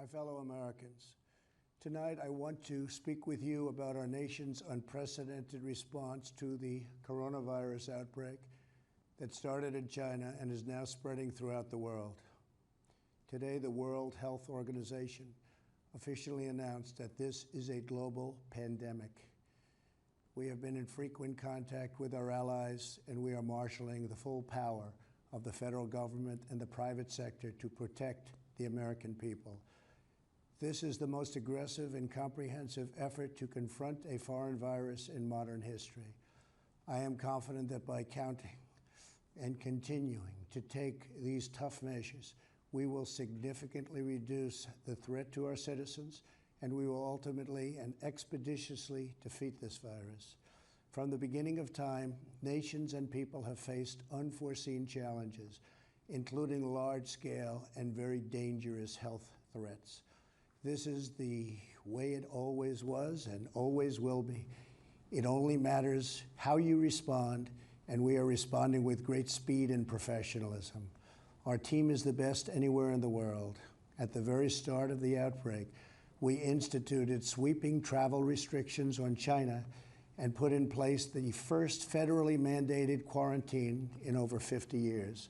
My fellow Americans, tonight I want to speak with you about our nation's unprecedented response to the coronavirus outbreak that started in China and is now spreading throughout the world. Today, the World Health Organization officially announced that this is a global pandemic. We have been in frequent contact with our allies, and we are marshaling the full power of the federal government and the private sector to protect the American people. This is the most aggressive and comprehensive effort to confront a foreign virus in modern history. I am confident that by counting and continuing to take these tough measures, we will significantly reduce the threat to our citizens, and we will ultimately and expeditiously defeat this virus. From the beginning of time, nations and people have faced unforeseen challenges, including large-scale and very dangerous health threats. This is the way it always was and always will be. It only matters how you respond, and we are responding with great speed and professionalism. Our team is the best anywhere in the world. At the very start of the outbreak, we instituted sweeping travel restrictions on China and put in place the first federally mandated quarantine in over 50 years.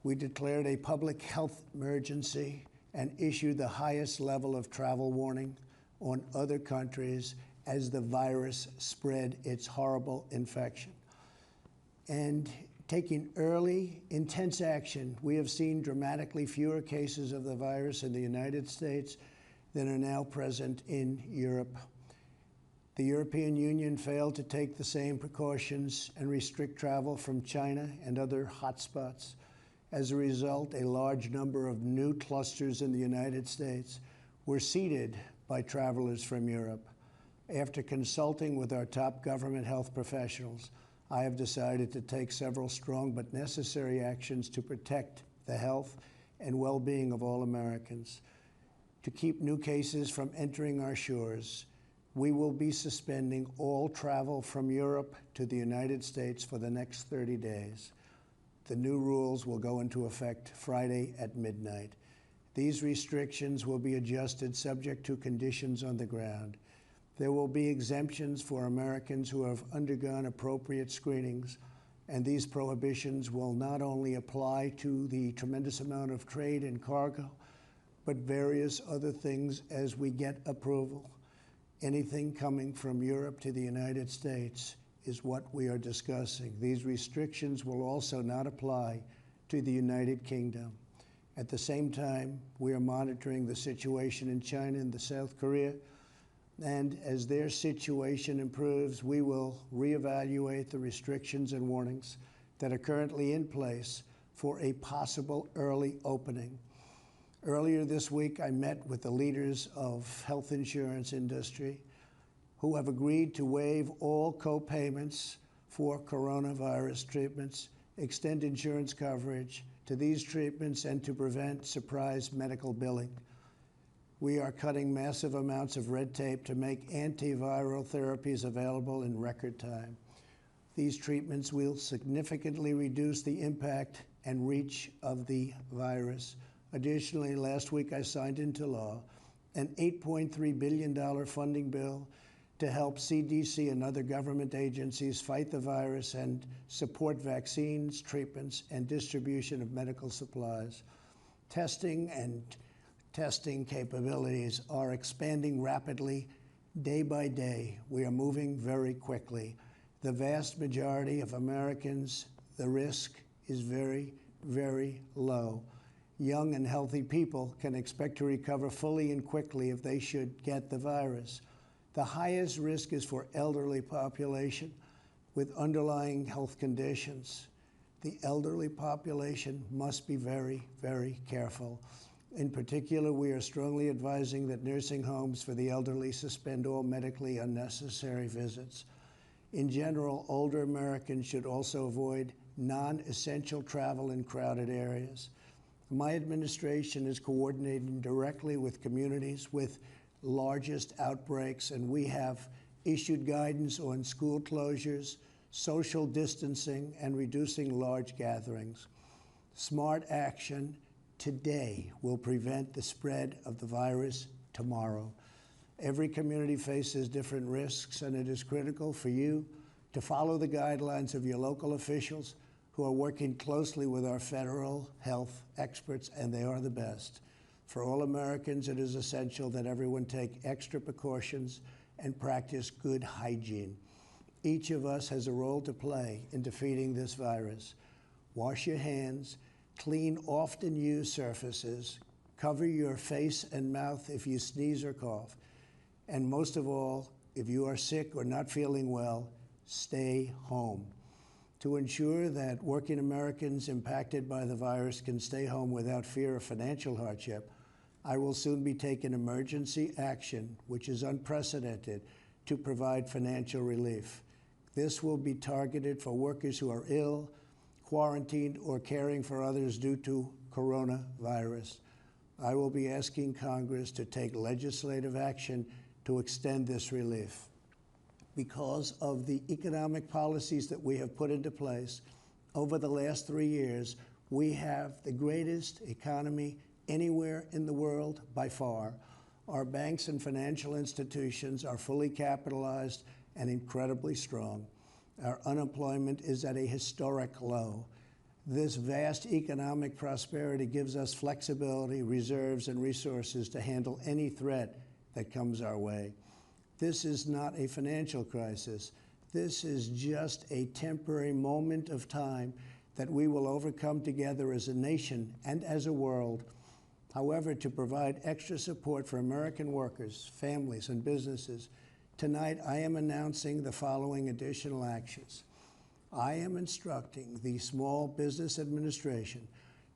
We declared a public health emergency and issued the highest level of travel warning on other countries as the virus spread its horrible infection. And taking early, intense action, we have seen dramatically fewer cases of the virus in the United States than are now present in Europe. The European Union failed to take the same precautions and restrict travel from China and other hotspots. As a result, a large number of new clusters in the United States were seeded by travelers from Europe. After consulting with our top government health professionals, I have decided to take several strong but necessary actions to protect the health and well-being of all Americans. To keep new cases from entering our shores, we will be suspending all travel from Europe to the United States for the next 30 days. The new rules will go into effect Friday at midnight. These restrictions will be adjusted subject to conditions on the ground. There will be exemptions for Americans who have undergone appropriate screenings, and these prohibitions will not only apply to the tremendous amount of trade and cargo, but various other things as we get approval. Anything coming from Europe to the United States is what we are discussing. These restrictions will also not apply to the United Kingdom. At the same time, we are monitoring the situation in China and South Korea, and as their situation improves, we will reevaluate the restrictions and warnings that are currently in place for a possible early opening. Earlier this week, I met with the leaders of health insurance industry who have agreed to waive all co-payments for coronavirus treatments, extend insurance coverage to these treatments, and to prevent surprise medical billing. We are cutting massive amounts of red tape to make antiviral therapies available in record time. These treatments will significantly reduce the impact and reach of the virus. Additionally, last week I signed into law an $8.3 billion funding bill to help CDC and other government agencies fight the virus and support vaccines, treatments, and distribution of medical supplies. Testing capabilities are expanding rapidly day by day. We are moving very quickly. The vast majority of Americans, the risk is very, very low. Young and healthy people can expect to recover fully and quickly if they should get the virus. The highest risk is for elderly population with underlying health conditions. The elderly population must be very, very careful. In particular, we are strongly advising that nursing homes for the elderly suspend all medically unnecessary visits. In general, older Americans should also avoid non-essential travel in crowded areas. My administration is coordinating directly with communities with largest outbreaks, and we have issued guidance on school closures, social distancing, and reducing large gatherings. Smart action today will prevent the spread of the virus tomorrow. Every community faces different risks, and it is critical for you to follow the guidelines of your local officials who are working closely with our federal health experts, and they are the best. For all Americans, it is essential that everyone take extra precautions and practice good hygiene. Each of us has a role to play in defeating this virus. Wash your hands, clean often used surfaces, cover your face and mouth if you sneeze or cough, and most of all, if you are sick or not feeling well, stay home. To ensure that working Americans impacted by the virus can stay home without fear of financial hardship, I will soon be taking emergency action, which is unprecedented, to provide financial relief. This will be targeted for workers who are ill, quarantined, or caring for others due to coronavirus. I will be asking Congress to take legislative action to extend this relief. Because of the economic policies that we have put into place over the last 3 years, we have the greatest economy anywhere in the world by far. Our banks and financial institutions are fully capitalized and incredibly strong. Our unemployment is at a historic low. This vast economic prosperity gives us flexibility, reserves, and resources to handle any threat that comes our way. This is not a financial crisis. This is just a temporary moment of time that we will overcome together as a nation and as a world. However, to provide extra support for American workers, families, and businesses, tonight I am announcing the following additional actions. I am instructing the Small Business Administration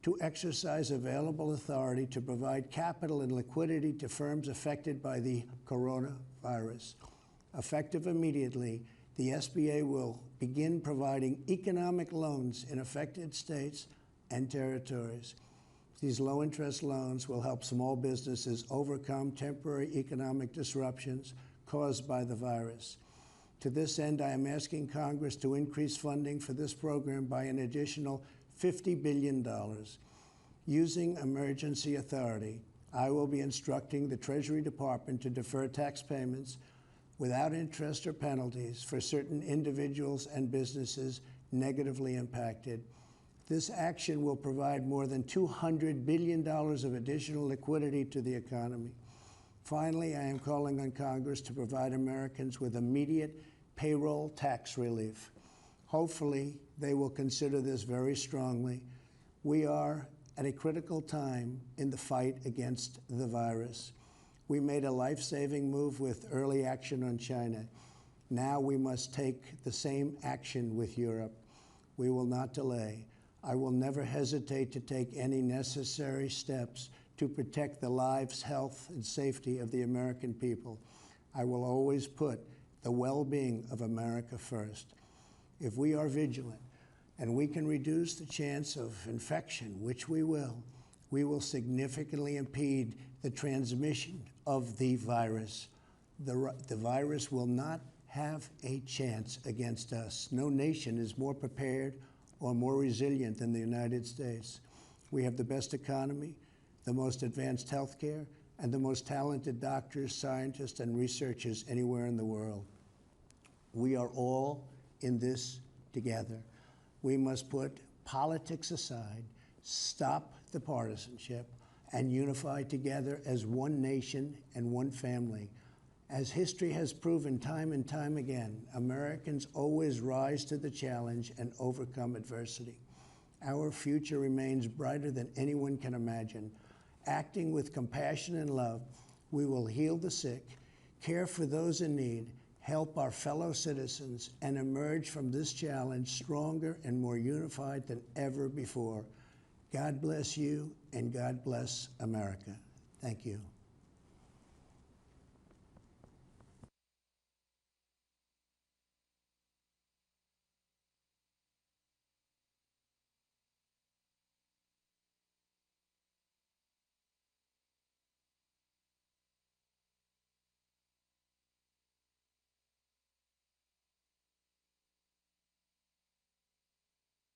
to exercise available authority to provide capital and liquidity to firms affected by the coronavirus. Effective immediately, the SBA will begin providing economic loans in affected states and territories. These low-interest loans will help small businesses overcome temporary economic disruptions caused by the virus. To this end, I am asking Congress to increase funding for this program by an additional $50 billion. Using emergency authority, I will be instructing the Treasury Department to defer tax payments without interest or penalties for certain individuals and businesses negatively impacted. This action will provide more than $200 billion of additional liquidity to the economy. Finally, I am calling on Congress to provide Americans with immediate payroll tax relief. Hopefully, they will consider this very strongly. We are at a critical time in the fight against the virus. We made a life-saving move with early action on China. Now we must take the same action with Europe. We will not delay. I will never hesitate to take any necessary steps to protect the lives, health, and safety of the American people. I will always put the well-being of America first. If we are vigilant and we can reduce the chance of infection, which we will significantly impede the transmission of the virus. The virus will not have a chance against us. No nation is more prepared or more resilient than the United States. We have the best economy, the most advanced health care, and the most talented doctors, scientists, and researchers anywhere in the world. We are all in this together. We must put politics aside, stop the partisanship, and unify together as one nation and one family. As history has proven time and time again, Americans always rise to the challenge and overcome adversity. Our future remains brighter than anyone can imagine. Acting with compassion and love, we will heal the sick, care for those in need, help our fellow citizens, and emerge from this challenge stronger and more unified than ever before. God bless you, and God bless America. Thank you.